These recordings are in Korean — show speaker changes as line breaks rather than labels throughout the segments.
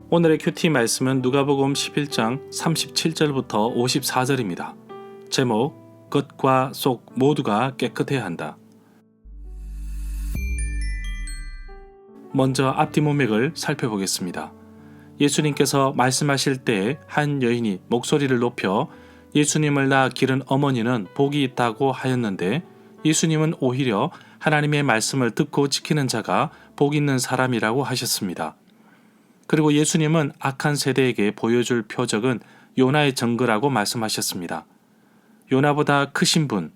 오늘의 큐티 말씀은 누가복음 11장 37절부터 54절입니다. 제목, 겉과 속 모두가 깨끗해야 한다. 먼저 앞뒤 문맥을 살펴보겠습니다. 예수님께서 말씀하실 때에 한 여인이 목소리를 높여 예수님을 낳아 기른 어머니는 복이 있다고 하였는데, 예수님은 오히려 하나님의 말씀을 듣고 지키는 자가 복 있는 사람이라고 하셨습니다. 그리고 예수님은 악한 세대에게 보여줄 표적은 요나의 정거라고 말씀하셨습니다. 요나보다 크신 분,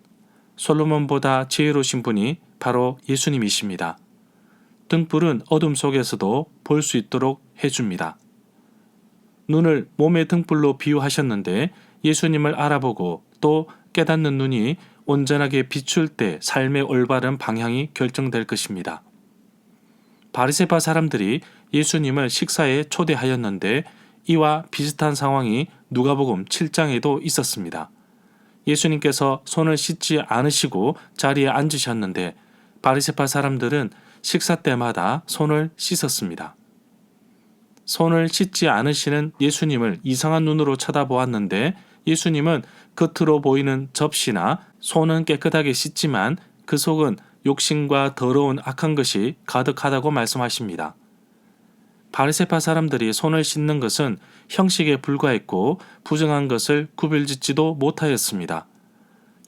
솔로몬보다 지혜로우신 분이 바로 예수님이십니다. 등불은 어둠 속에서도 볼 수 있도록 해줍니다. 눈을 몸의 등불로 비유하셨는데, 예수님을 알아보고 또 깨닫는 눈이 온전하게 비출 때 삶의 올바른 방향이 결정될 것입니다. 바리새파 사람들이 예수님을 식사에 초대하였는데, 이와 비슷한 상황이 누가복음 7장에도 있었습니다. 예수님께서 손을 씻지 않으시고 자리에 앉으셨는데, 바리새파 사람들은 식사 때마다 손을 씻었습니다. 손을 씻지 않으시는 예수님을 이상한 눈으로 쳐다보았는데, 예수님은 겉으로 보이는 접시나 손은 깨끗하게 씻지만 그 속은 욕심과 더러운 악한 것이 가득하다고 말씀하십니다. 바리새파 사람들이 손을 씻는 것은 형식에 불과했고 부정한 것을 구별짓지도 못하였습니다.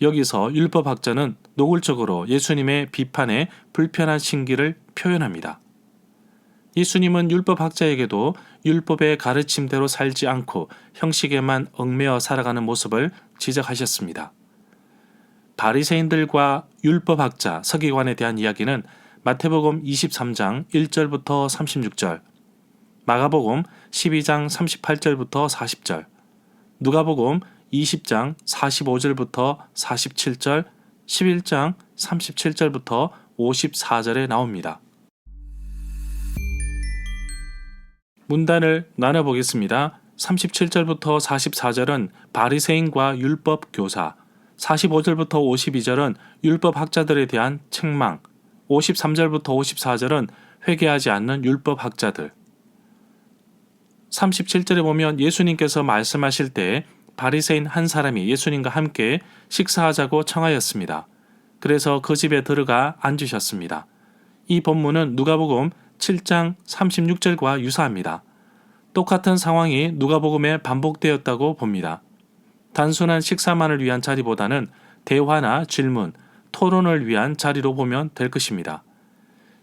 여기서 율법학자는 노골적으로 예수님의 비판에 불편한 심기를 표현합니다. 예수님은 율법학자에게도 율법의 가르침대로 살지 않고 형식에만 얽매여 살아가는 모습을 지적하셨습니다. 바리새인들과 율법학자, 서기관에 대한 이야기는 마태복음 23장 1절부터 36절, 마가복음 12장 38절부터 40절, 누가복음 20장 45절부터 47절, 11장 37절부터 54절에 나옵니다. 문단을 나눠보겠습니다. 37절부터 44절은 바리새인과 율법 교사, 45절부터 52절은 율법학자들에 대한 책망, 53절부터 54절은 회개하지 않는 율법학자들. 37절에 보면 예수님께서 말씀하실 때 바리새인 한 사람이 예수님과 함께 식사하자고 청하였습니다. 그래서 그 집에 들어가 앉으셨습니다. 이 본문은 누가복음 7장 36절과 유사합니다. 똑같은 상황이 누가복음에 반복되었다고 봅니다. 단순한 식사만을 위한 자리보다는 대화나 질문, 토론을 위한 자리로 보면 될 것입니다.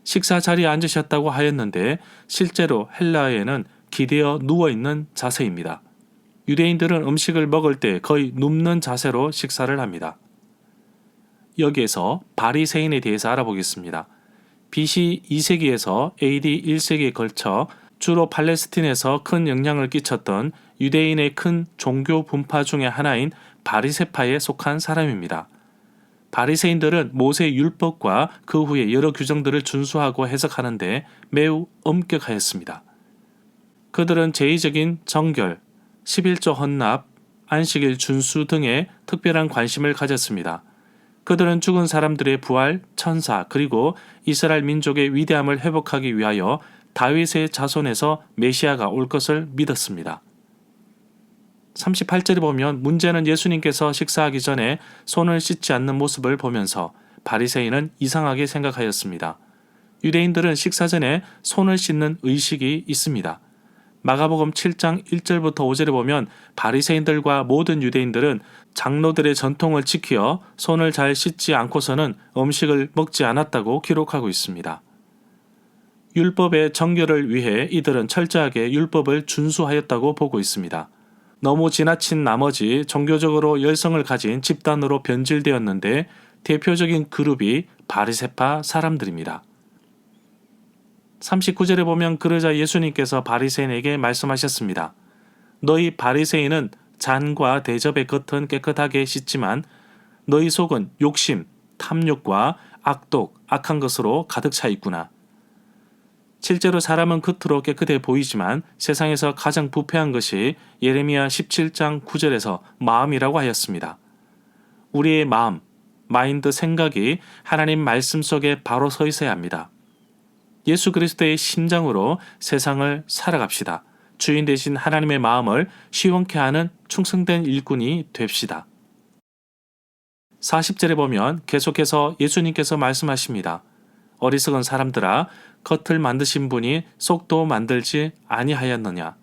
식사 자리에 앉으셨다고 하였는데 실제로 헬라어에는 기대어 누워있는 자세입니다. 유대인들은 음식을 먹을 때 거의 눕는 자세로 식사를 합니다. 여기에서 바리새인에 대해서 알아보겠습니다. BC 2세기에서 AD 1세기에 걸쳐 주로 팔레스틴에서 큰 영향을 끼쳤던 유대인의 큰 종교 분파 중의 하나인 바리새파에 속한 사람입니다. 바리새인들은 모세 율법과 그 후에 여러 규정들을 준수하고 해석하는데 매우 엄격하였습니다. 그들은 제의적인 정결, 11조 헌납, 안식일 준수 등에 특별한 관심을 가졌습니다. 그들은 죽은 사람들의 부활, 천사, 그리고 이스라엘 민족의 위대함을 회복하기 위하여 다윗의 자손에서 메시아가 올 것을 믿었습니다. 38절에 보면 문제는 예수님께서 식사하기 전에 손을 씻지 않는 모습을 보면서 바리새인은 이상하게 생각하였습니다. 유대인들은 식사 전에 손을 씻는 의식이 있습니다. 마가복음 7장 1절부터 5절에 보면 바리새인들과 모든 유대인들은 장로들의 전통을 지키어 손을 잘 씻지 않고서는 음식을 먹지 않았다고 기록하고 있습니다. 율법의 정결을 위해 이들은 철저하게 율법을 준수하였다고 보고 있습니다. 너무 지나친 나머지 종교적으로 열성을 가진 집단으로 변질되었는데 대표적인 그룹이 바리새파 사람들입니다. 39절에 보면 그러자 예수님께서 바리새인에게 말씀하셨습니다. 너희 바리새인은 잔과 대접의 겉은 깨끗하게 씻지만 너희 속은 욕심, 탐욕과 악독, 악한 것으로 가득 차 있구나. 실제로 사람은 겉으로 깨끗해 보이지만 세상에서 가장 부패한 것이 예레미야 17장 9절에서 마음이라고 하였습니다. 우리의 마음, 마인드, 생각이 하나님 말씀 속에 바로 서 있어야 합니다. 예수 그리스도의 심장으로 세상을 살아갑시다. 주인 대신 하나님의 마음을 시원케 하는 충성된 일꾼이 됩시다. 40절에 보면 계속해서 예수님께서 말씀하십니다. 어리석은 사람들아, 겉을 만드신 분이 속도 만들지 아니하였느냐.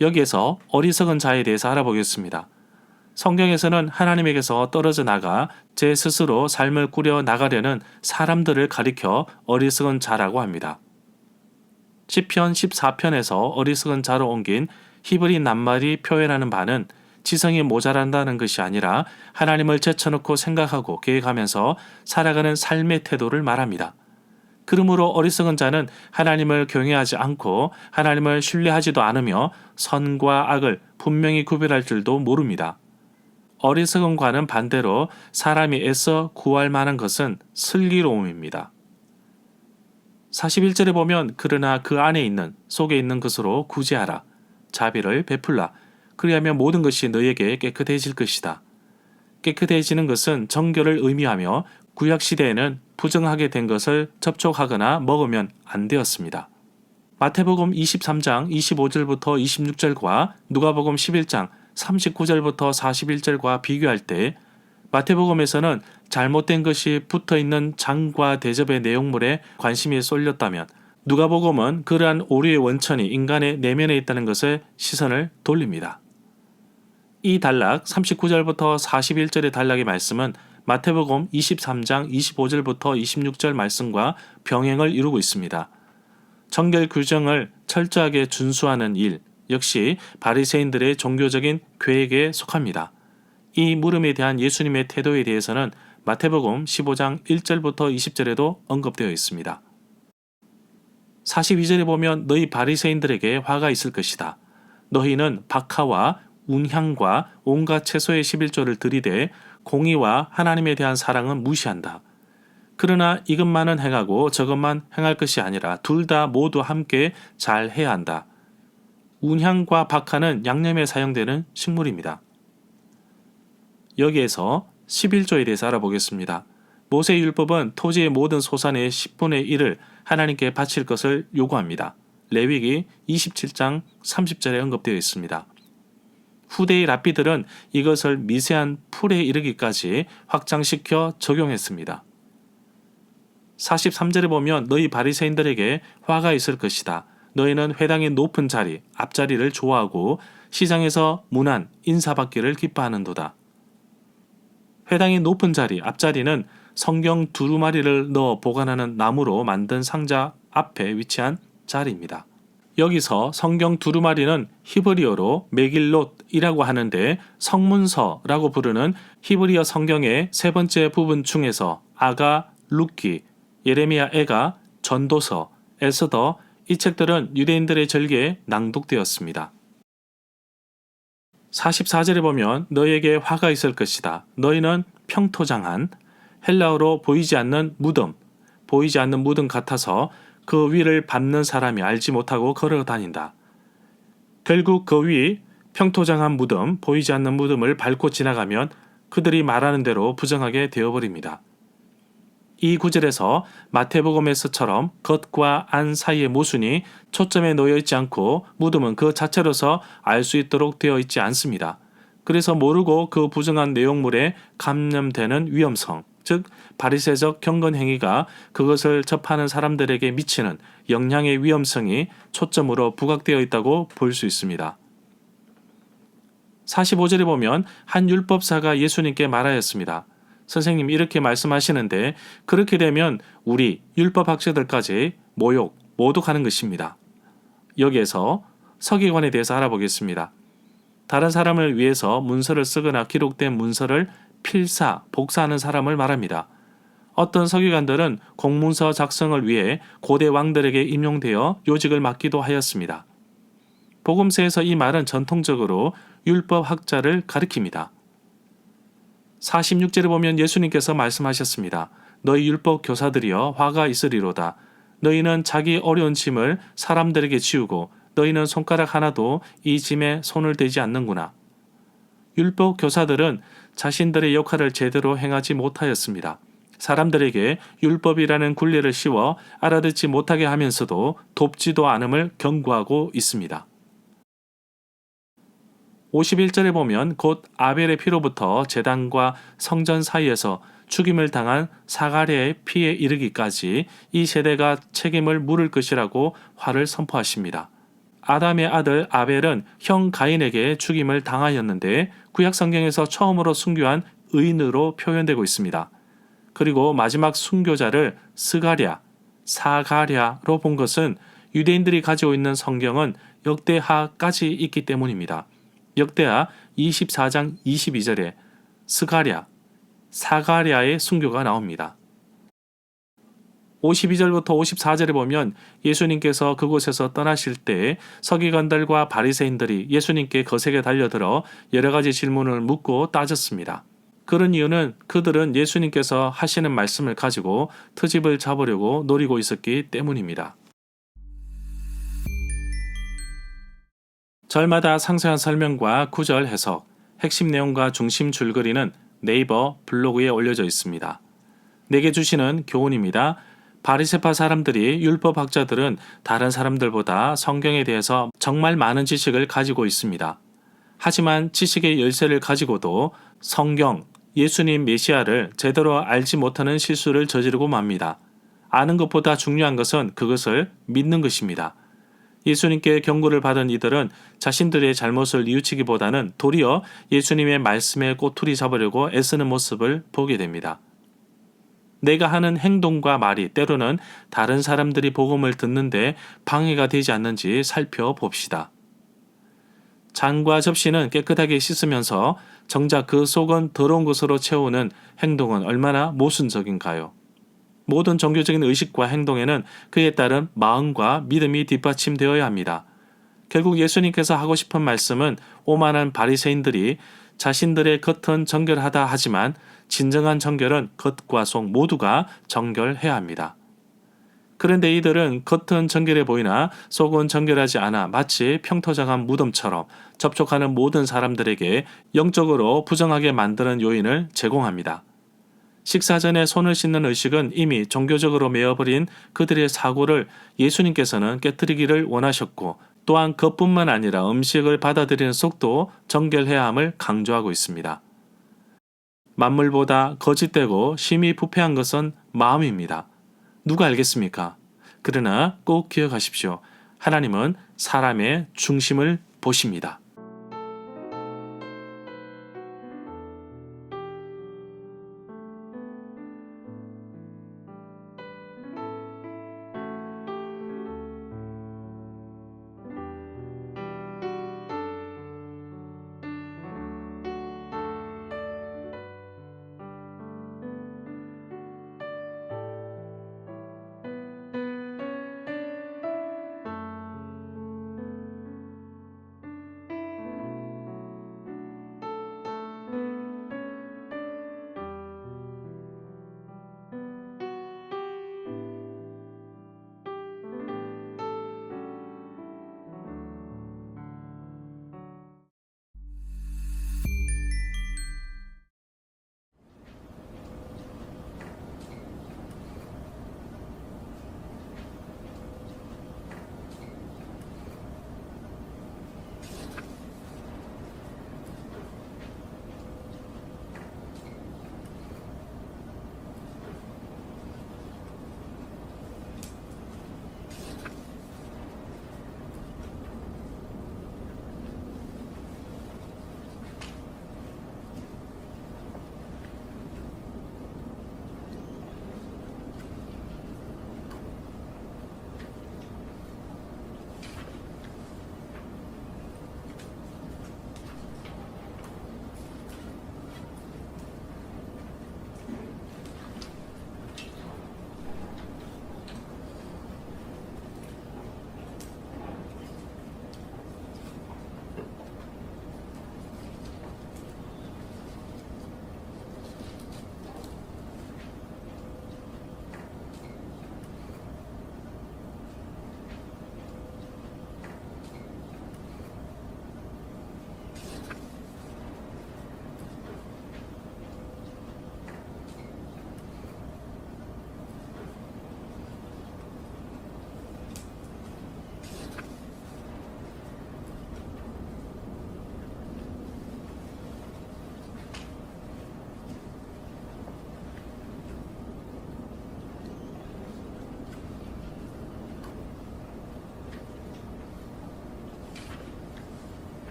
여기에서 어리석은 자에 대해서 알아보겠습니다. 성경에서는 하나님에게서 떨어져 나가 제 스스로 삶을 꾸려 나가려는 사람들을 가리켜 어리석은 자라고 합니다. 시편 14편에서 어리석은 자로 옮긴 히브리 낱말이 표현하는 바는 지성이 모자란다는 것이 아니라 하나님을 제쳐놓고 생각하고 계획하면서 살아가는 삶의 태도를 말합니다. 그러므로 어리석은 자는 하나님을 경외하지 않고 하나님을 신뢰하지도 않으며 선과 악을 분명히 구별할 줄도 모릅니다. 어리석음과는 반대로 사람이 애써 구할 만한 것은 슬기로움입니다. 41절에 보면 그러나 그 안에 있는 속에 있는 것으로 구제하라. 자비를 베풀라. 그리하면 모든 것이 너에게 깨끗해질 것이다. 깨끗해지는 것은 정결을 의미하며 구약시대에는 부정하게 된 것을 접촉하거나 먹으면 안 되었습니다. 마태복음 23장 25절부터 26절과 누가복음 11장 39절부터 41절과 비교할 때 마태복음에서는 잘못된 것이 붙어있는 장과 대접의 내용물에 관심이 쏠렸다면 누가복음은 그러한 오류의 원천이 인간의 내면에 있다는 것에 시선을 돌립니다. 이 단락 39절부터 41절의 단락의 말씀은 마태복음 23장 25절부터 26절 말씀과 병행을 이루고 있습니다. 정결 규정을 철저하게 준수하는 일 역시 바리새인들의 종교적인 계획에 속합니다. 이 물음에 대한 예수님의 태도에 대해서는 마태복음 15장 1절부터 20절에도 언급되어 있습니다. 42절에 보면 너희 바리새인들에게 화가 있을 것이다. 너희는 박하와 운향과 온갖 채소의 11조를 들이대 공의와 하나님에 대한 사랑은 무시한다. 그러나 이것만은 행하고 저것만 행할 것이 아니라 둘 다 모두 함께 잘 해야 한다. 운향과 박하는 양념에 사용되는 식물입니다. 여기에서 11조에 대해서 알아보겠습니다. 모세율법은 토지의 모든 소산의 10분의 1을 하나님께 바칠 것을 요구합니다. 레위기 27장 30절에 언급되어 있습니다. 후대의 랍비들은 이것을 미세한 풀에 이르기까지 확장시켜 적용했습니다. 43절에 보면 너희 바리새인들에게 화가 있을 것이다. 너희는 회당의 높은 자리, 앞자리를 좋아하고 시장에서 문안, 인사받기를 기뻐하는도다. 회당의 높은 자리, 앞자리는 성경 두루마리를 넣어 보관하는 나무로 만든 상자 앞에 위치한 자리입니다. 여기서 성경 두루마리는 히브리어로 메길롯이라고 하는데 성문서라고 부르는 히브리어 성경의 세 번째 부분 중에서 아가, 룻기, 예레미야 애가, 전도서, 에스더 이 책들은 유대인들의 절기에 낭독되었습니다. 44절에 보면 너에게 화가 있을 것이다. 너희는 평토장한 헬라어로 보이지 않는 무덤, 보이지 않는 무덤 같아서 그 위를 밟는 사람이 알지 못하고 걸어 다닌다. 결국 그 위 평토장한 무덤, 보이지 않는 무덤을 밟고 지나가면 그들이 말하는 대로 부정하게 되어버립니다. 이 구절에서 마태복음에서처럼 겉과 안 사이의 모순이 초점에 놓여 있지 않고 무덤은 그 자체로서 알 수 있도록 되어 있지 않습니다. 그래서 모르고 그 부정한 내용물에 감염되는 위험성, 즉 바리새적 경건 행위가 그것을 접하는 사람들에게 미치는 영향의 위험성이 초점으로 부각되어 있다고 볼 수 있습니다. 45절에 보면 한 율법사가 예수님께 말하였습니다. 선생님 이렇게 말씀하시는데 그렇게 되면 우리 율법학자들까지 모독하는 것입니다. 여기에서 서기관에 대해서 알아보겠습니다. 다른 사람을 위해서 문서를 쓰거나 기록된 문서를 필사, 복사하는 사람을 말합니다. 어떤 서기관들은 공문서 작성을 위해 고대 왕들에게 임용되어 요직을 맡기도 하였습니다. 복음서에서 이 말은 전통적으로 율법학자를 가리킵니다. 46절에 보면 예수님께서 말씀하셨습니다. 너희 율법 교사들이여 화가 있으리로다. 너희는 자기 어려운 짐을 사람들에게 지우고 너희는 손가락 하나도 이 짐에 손을 대지 않는구나. 율법 교사들은 자신들의 역할을 제대로 행하지 못하였습니다. 사람들에게 율법이라는 굴레를 씌워 알아듣지 못하게 하면서도 돕지도 않음을 경고하고 있습니다. 51절에 보면 곧 아벨의 피로부터 제단과 성전 사이에서 죽임을 당한 사가랴의 피에 이르기까지 이 세대가 책임을 물을 것이라고 화를 선포하십니다. 아담의 아들 아벨은 형 가인에게 죽임을 당하였는데 구약 성경에서 처음으로 순교한 의인으로 표현되고 있습니다. 그리고 마지막 순교자를 사가랴로 본 것은 유대인들이 가지고 있는 성경은 역대하까지 있기 때문입니다. 역대하 24장 22절에 사가랴의 순교가 나옵니다. 52절부터 54절에 보면 예수님께서 그곳에서 떠나실 때 서기관들과 바리새인들이 예수님께 거세게 달려들어 여러 가지 질문을 묻고 따졌습니다. 그런 이유는 그들은 예수님께서 하시는 말씀을 가지고 트집을 잡으려고 노리고 있었기 때문입니다. 절마다 상세한 설명과 구절 해석, 핵심 내용과 중심 줄거리는 네이버 블로그에 올려져 있습니다. 내게 주시는 교훈입니다. 바리새파 사람들이 율법학자들은 다른 사람들보다 성경에 대해서 정말 많은 지식을 가지고 있습니다. 하지만 지식의 열쇠를 가지고도 성경, 예수님 메시아를 제대로 알지 못하는 실수를 저지르고 맙니다. 아는 것보다 중요한 것은 그것을 믿는 것입니다. 예수님께 경고를 받은 이들은 자신들의 잘못을 뉘우치기보다는 도리어 예수님의 말씀에 꼬투리 잡으려고 애쓰는 모습을 보게 됩니다. 내가 하는 행동과 말이 때로는 다른 사람들이 복음을 듣는데 방해가 되지 않는지 살펴봅시다. 잔과 접시는 깨끗하게 씻으면서 정작 그 속은 더러운 것으로 채우는 행동은 얼마나 모순적인가요? 모든 종교적인 의식과 행동에는 그에 따른 마음과 믿음이 뒷받침되어야 합니다. 결국 예수님께서 하고 싶은 말씀은 오만한 바리새인들이 자신들의 겉은 정결하다 하지만 진정한 정결은 겉과 속 모두가 정결해야 합니다. 그런데 이들은 겉은 정결해 보이나 속은 정결하지 않아 마치 평토장한 무덤처럼 접촉하는 모든 사람들에게 영적으로 부정하게 만드는 요인을 제공합니다. 식사 전에 손을 씻는 의식은 이미 종교적으로 메어버린 그들의 사고를 예수님께서는 깨뜨리기를 원하셨고 또한 겉뿐만 아니라 음식을 받아들이는 속도 정결해야 함을 강조하고 있습니다. 만물보다 거짓되고 심히 부패한 것은 마음입니다. 누가 알겠습니까? 그러나 꼭 기억하십시오. 하나님은 사람의 중심을 보십니다.